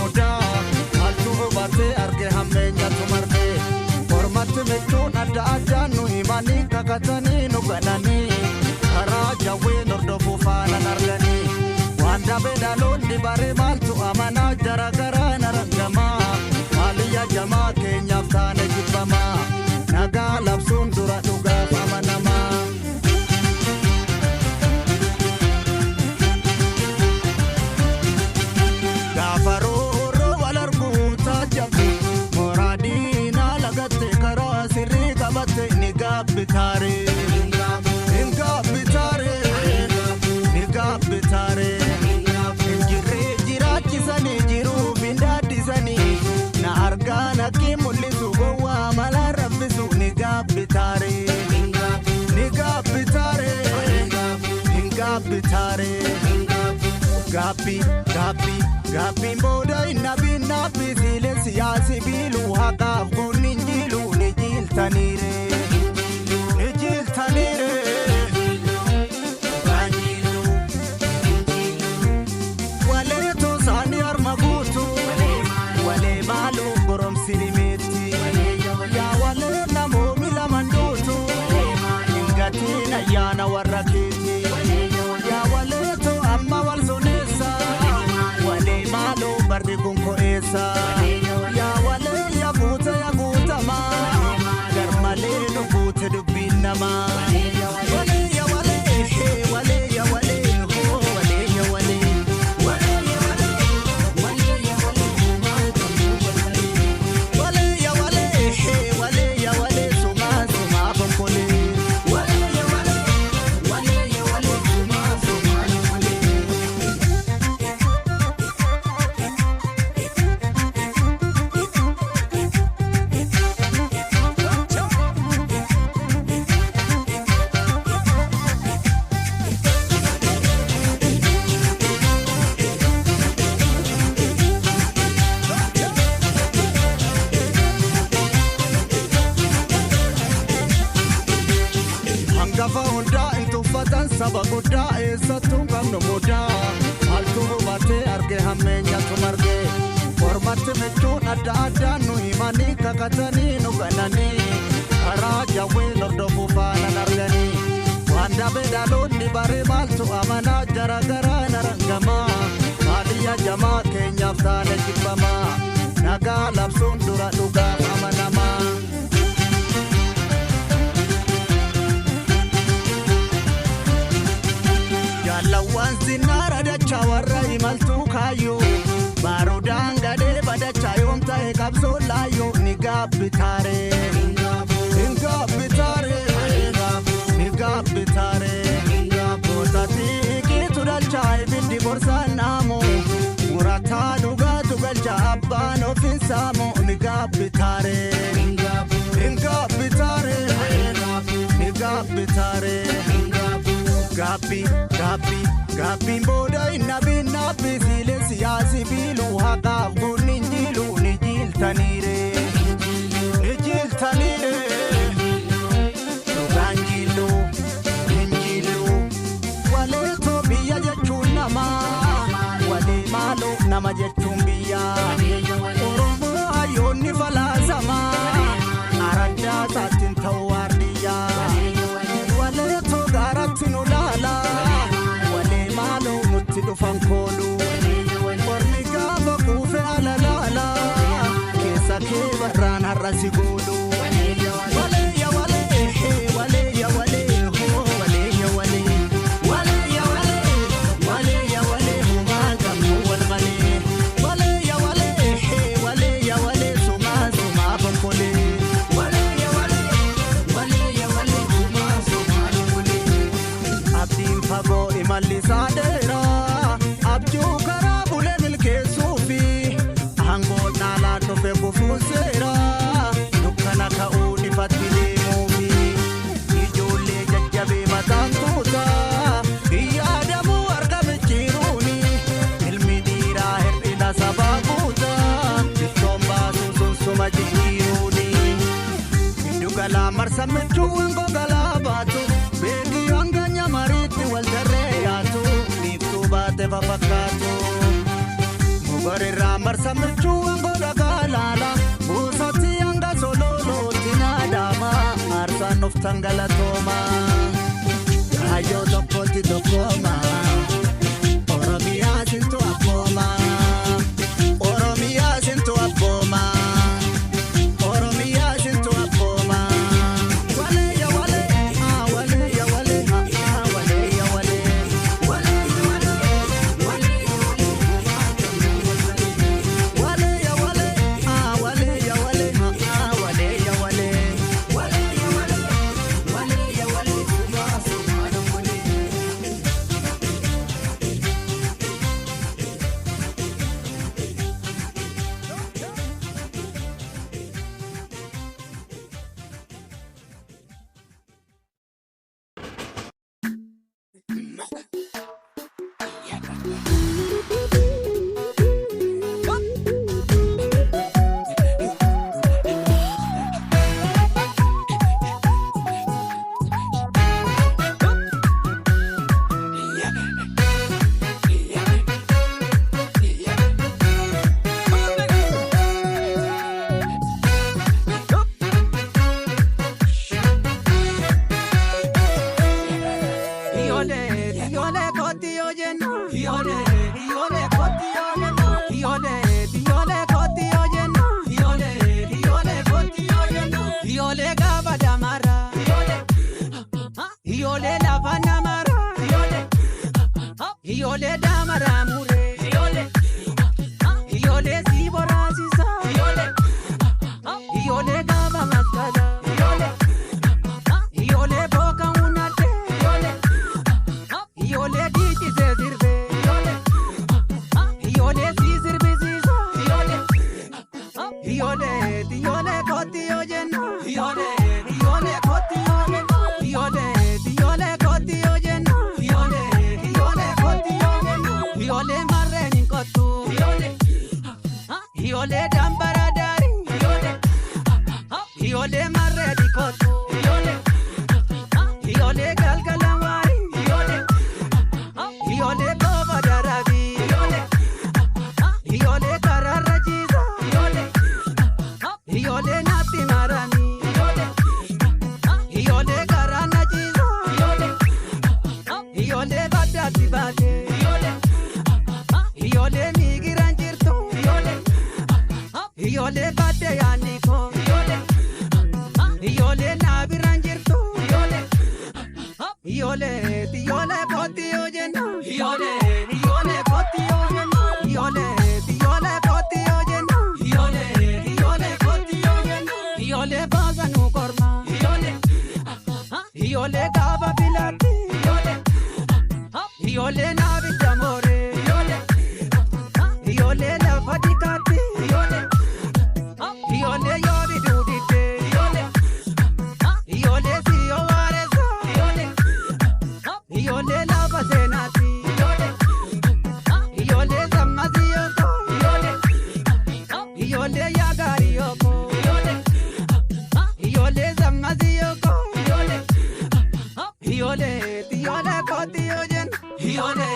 muda altu hubate arge hammenya tumarge ormatti michuun adda addaa nu himanii kakatanii nu gadhanii karaa jawwee nordofu faana narganii waan dabee dhaloon dibare maaltu amanaa jaragaraa narangamaa maaliyya jamaa keenyaaf taane jibbamaa nagaa labsuun dura dhugaaf amanamaa. Gapi boda inabi zile siyasi bilu haqaaf kun injilu ni jiltanire wale to sani armagutu wale malu gorom silimeti ya wale namo mila mandutu ingatina yana warakiti ya wale to amma walzonesa barri gunko esa ya wale ya guta ma garmale no gute dubbina ma wale ya wale wale ya wale ho wale ya wale wale ya wale wale ya wale wale ya wale wale ya wale suma bonkole wale ya wale wale ya wale suma wale saba guddaa eessattuun qabnu mudaa altu hubate arge hammeenyaa tumarge ormatti michuun adda addaa nu himanii kakatanii nu gananii karaa jawwee nordofu faana narganii waan dabee dhaloon dibare maaltu amanaa jaragaraa narangamaa maaliyya jamaa keenyaaf taane jibbamaa nagaa labsuun dura dhugaaf amanamaa. Lawan sinara dacha warra imaltu kayo barodaan gadee badacha yoomta eekabso laayo ni gaabbitaare gootatii kiitu dalcha ibiddi borsaan naamo murataa dhugaatu galcha abbaan ofin saamo ni gaabbitaare Gapi boda inabi zile siyasi bilu haqaaf kun injilu ni jiltanire Tuganjilu injilu wale to biyya jechuun nama wale maalo nama jechuun biyya Oromoo hayyoonni falaasama araddaa saatiin ta'uu waardiyyaa wale to gaaratti nu laala dufan koolu warri gaafa kuufe alalaala keessa kee barraan har'a si goolu wale ya wale wale ya wale ho wale ya wale wale ya wale wale ya wale ho maagamu wal male wale ya wale suma bonkole wale ya wale suma bonkole abdiin fagoo imalli saadeera abjuu karaa bulee milkeessuufi hangoon dhaalaan dhufe gufuuseera dukkana ka'uu dhifatti deemuufi ijoollee jajjabee mataan tuuta yaadamuu argame jiruuni ilmi dhiiraa hir'ina sabaa guuta bittoon baasuu sunsuma jijjiiruuni giddugalaa marsa michuu wangoo galaa baatu beekii hanga nyamariitti wal tarree yaatu biiftuu baate fafakkaatu Gorira marsa michu angola galala Busati anga sololo tinadama Marsa nuftangala toma Ayo dokoti dokoma Oromia sinto akoma Oromia sinto akoma Oromia sinto akoma Wale ya wale wale ya wale wale ya wale Wale ya wale wale ya wale wale ya wale wale ya wale wale ya wale wale ya wale Iole damara mure Iole zibora sisa Iole gaba maskada Iole boka unate Iole diti se sirve Iole si sirve sisa Iole koti oyena Iole koti oyena Iole koti oyena Iole marreni kotu Iole dambara dari Iole marreni kotu Iole galgalamari Iole baba darabi Iole karara jiza Iole nati marami Iole karana jiza Iole badati bade Iole migiran jirtu Iole bade yaniko Iole nabiran jirtu Iole koti oyena Iole koti oyena Iole koti oyena Iole koti oyena Iole baza nukorma Iole gaba bilati Iole nabi jamore Iole la fatikati Iole yobi dudite Iole siyo wareza Iole la basenati Iole zamazi yoko Iole yagari yoko Iole zamazi yoko Iole koti ojen Iole